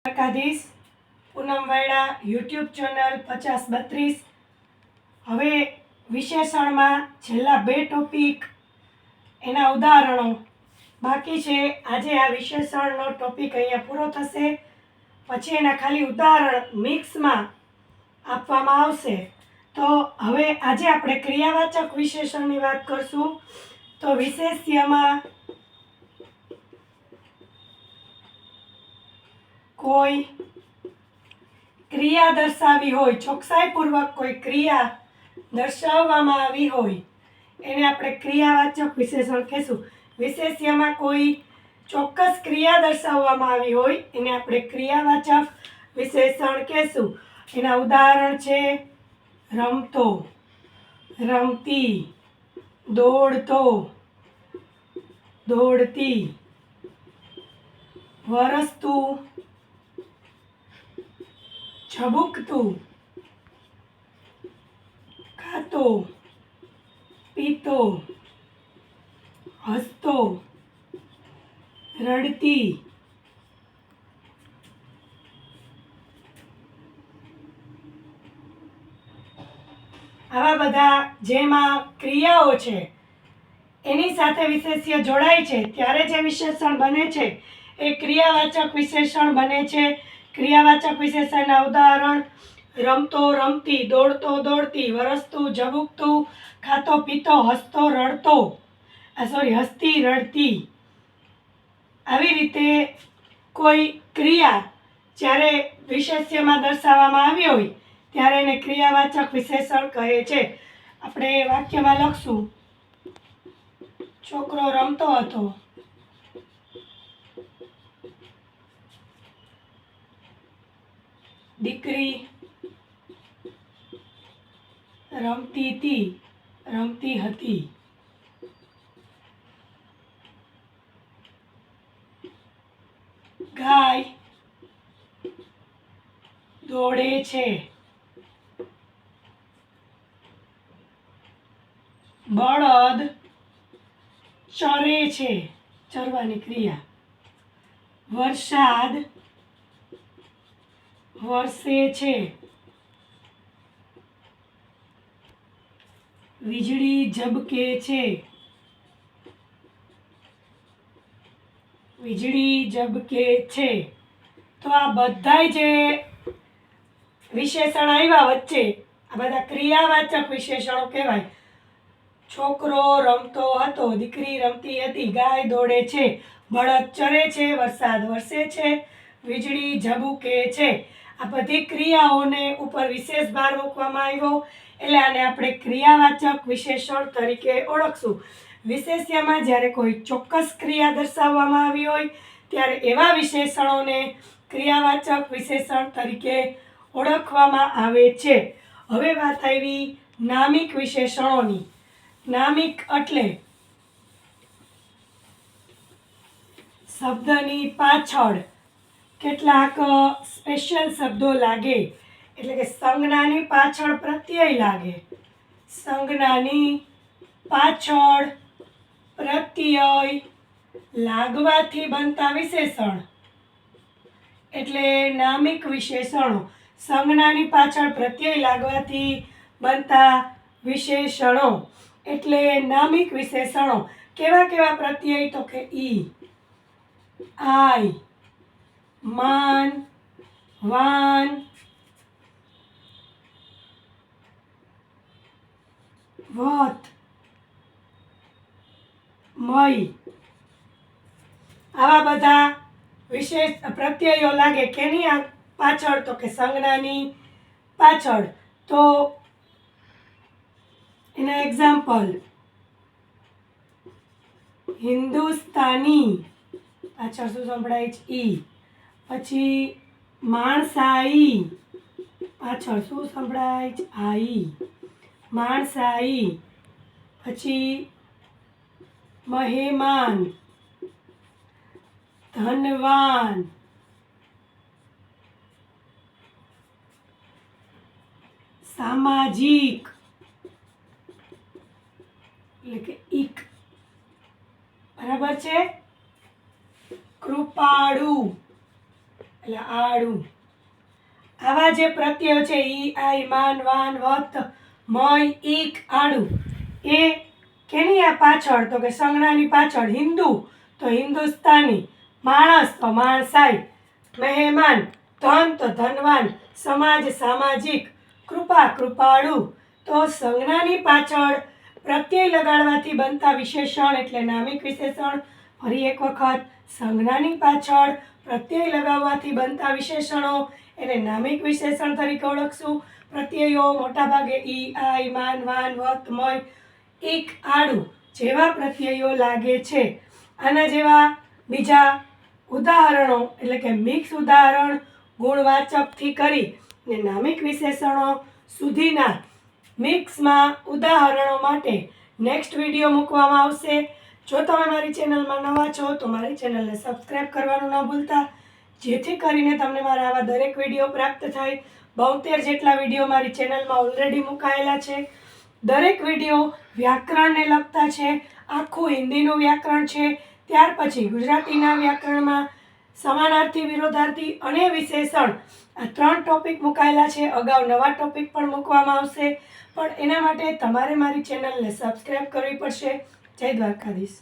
દ્વારકાધીશ પૂનમ વાયડા YouTube channel 5032। હવે વિશેષણમાં છેલ્લા બે ટોપિક એના ઉદાહરણો બાકી છે। આજે આ વિશેષણનો ટોપિક અહીંયા પૂરો થશે, પછી એના ખાલી ઉદાહરણ મિક્સમાં આપવામાં આવશે। તો હવે આજે આપણે ક્રિયાવાચક વિશેષણની વાત કરશું। તો વિશેષ્યમાં કોઈ ક્રિયા દર્શાવી હોય, ચોકસાઈપૂર્વક કોઈ ક્રિયા દર્શાવવામાં આવી હોય એને આપણે ક્રિયાવાચક વિશેષણ કહીશું। વિશેષ્યમાં કોઈ ચોક્કસ ક્રિયા દર્શાવવામાં આવી હોય એને આપણે ક્રિયાવાચક વિશેષણ કહીશું। એના ઉદાહરણ છે રમતો, રમતી, દોડતો, દોડતી, વરસતું, ઝબૂકતું, ખાતો, પીતો, હસતો, રડતી। આવા બધા જેમાં ક્રિયાઓ છે એની સાથે વિશેષ્ય જોડાય છે ત્યારે જે વિશેષણ બને છે એ ક્રિયાવાચક વિશેષણ બને છે। ક્રિયાવાચક વિશેષણના ઉદાહરણ રમતો, રમતી, દોડતો, દોડતી, વરસતું, ઝબૂકતું, ખાતો, પીતો, હસતો, રડતો, હસતી, રડતી। આવી રીતે કોઈ ક્રિયા જ્યારે વિશેષ્યમાં દર્શાવવામાં આવી હોય ત્યારે એને ક્રિયાવાચક વિશેષણ કહે છે। આપણે વાક્યમાં લખશું, છોકરો રમતો હતો, દીકરી રમતી હતી, ગાય દોડે છે, બળદ ચરે છે, ચરવાની ક્રિયા, વરસાદ વરસે છે, વીજળી ઝબકે છે, વીજળી ઝબકે છે। તો આ બધાય જે વિશેષણ આવ્યા વચ્ચે આ બધા ક્રિયાવાચક વિશેષણો કહેવાય। છોકરો રમતો હતો, દીકરી રમતી હતી, ગાય દોડે છે, બળદ ચરે છે, વરસાદ વરસે છે, વીજળી ઝબૂકે છે। આ બધી ક્રિયાઓને ઉપર વિશેષ ભાર મૂકવામાં આવ્યો એટલે આને આપણે ક્રિયાવાચક વિશેષણ તરીકે ઓળખશું। વિશેષ્યમાં જ્યારે કોઈ ચોક્કસ ક્રિયા દર્શાવવામાં આવી હોય ત્યારે એવા વિશેષણોને ક્રિયાવાચક વિશેષણ તરીકે ઓળખવામાં આવે છે। હવે વાત આવી નામિક વિશેષણોની। નામિક એટલે શબ્દની પાછળ કેટલાક સ્પેશિયલ શબ્દો લાગે, એટલે કે સંજ્ઞાની પાછળ પ્રત્યય લાગે, સંજ્ઞાની પાછળ પ્રત્યય લાગવાથી બનતા વિશેષણ એટલે નામિક વિશેષણો। સંજ્ઞાની પાછળ પ્રત્યય લાગવાથી બનતા વિશેષણો એટલે નામિક વિશેષણો। કેવા કેવા પ્રત્યય? તો કે ઈ, આઈ, માન, વાન, વત, મય, આવા બધા વિશેષ પ્રત્યયો લાગે કેની પાછળ? તો કે સંજ્ઞાની પાછળ। તો એના એક્ઝામ્પલ, હિન્દુસ્તાની પાછળ શું સંભળાય છે? ઈ। પછી માણસાઈ પાછળ શું સંભળાય છે? આઈ, માણસાઈ। પછી મહેમાન, ધનવાન, સામાજિક એટલે કે ઈક, બરાબર છે। કૃપાળુ એટલે આડું. આવા જે પ્રત્યયો છે ઈ, આઈ, માન, વાન, વત, મય, ઈક, આડું, એ કેની આ પાછળ? તો કે સંજ્ઞાની પાછળ. હિન્દુ તો હિન્દુસ્તાની, માણસ તો માણસાઈ, મહેમાન, ધન તો ધનવાન, સમાજ સામાજિક, કૃપા કૃપાળુ. તો સંજ્ઞાની પાછળ પ્રત્યય લગાડવાથી બનતા વિશેષણ એટલે નામિક વિશેષણ. ફરી એક વખત, સંજ્ઞાની પાછળ પ્રત્યય લગાવવાથી બનતા વિશેષણો એને નામિક વિશેષણ તરીકે ઓળખશું. પ્રત્યયો મોટાભાગે ઈ, આઈ, માન, વાન, વત, મય, ઈક, આડું જેવા પ્રત્યયો લાગે છે. આના જેવા બીજા ઉદાહરણો એટલે કે મિક્સ ઉદાહરણ ગુણવાચકથી કરી ને નામિક વિશેષણો સુધીના મિક્સમાં ઉદાહરણો માટે નેક્સ્ટ વિડીયો મૂકવામાં આવશે. જો તમે મારી ચેનલમાં નવા છો તો મારી ચેનલને સબસ્ક્રાઈબ કરવાનું ન ભૂલતા, જેથી કરીને તમને મારા આવા દરેક વિડીયો પ્રાપ્ત થાય. 72 જેટલા વિડીયો મારી ચેનલમાં ઓલરેડી મુકાયેલા છે. દરેક વિડીયો વ્યાકરણને લગતા છે. આખું હિન્દીનું વ્યાકરણ છે, ત્યાર પછી ગુજરાતીના વ્યાકરણમાં સમાનાર્થી, વિરોધાર્થી અને વિશેષણ આ 3 ટોપિક મુકાયેલા છે. અગાઉ નવા ટોપિક પણ મૂકવામાં આવશે, પણ એના માટે તમારે મારી ચેનલને સબસ્ક્રાઈબ કરવી પડશે. જય દ્વારકાધીશ.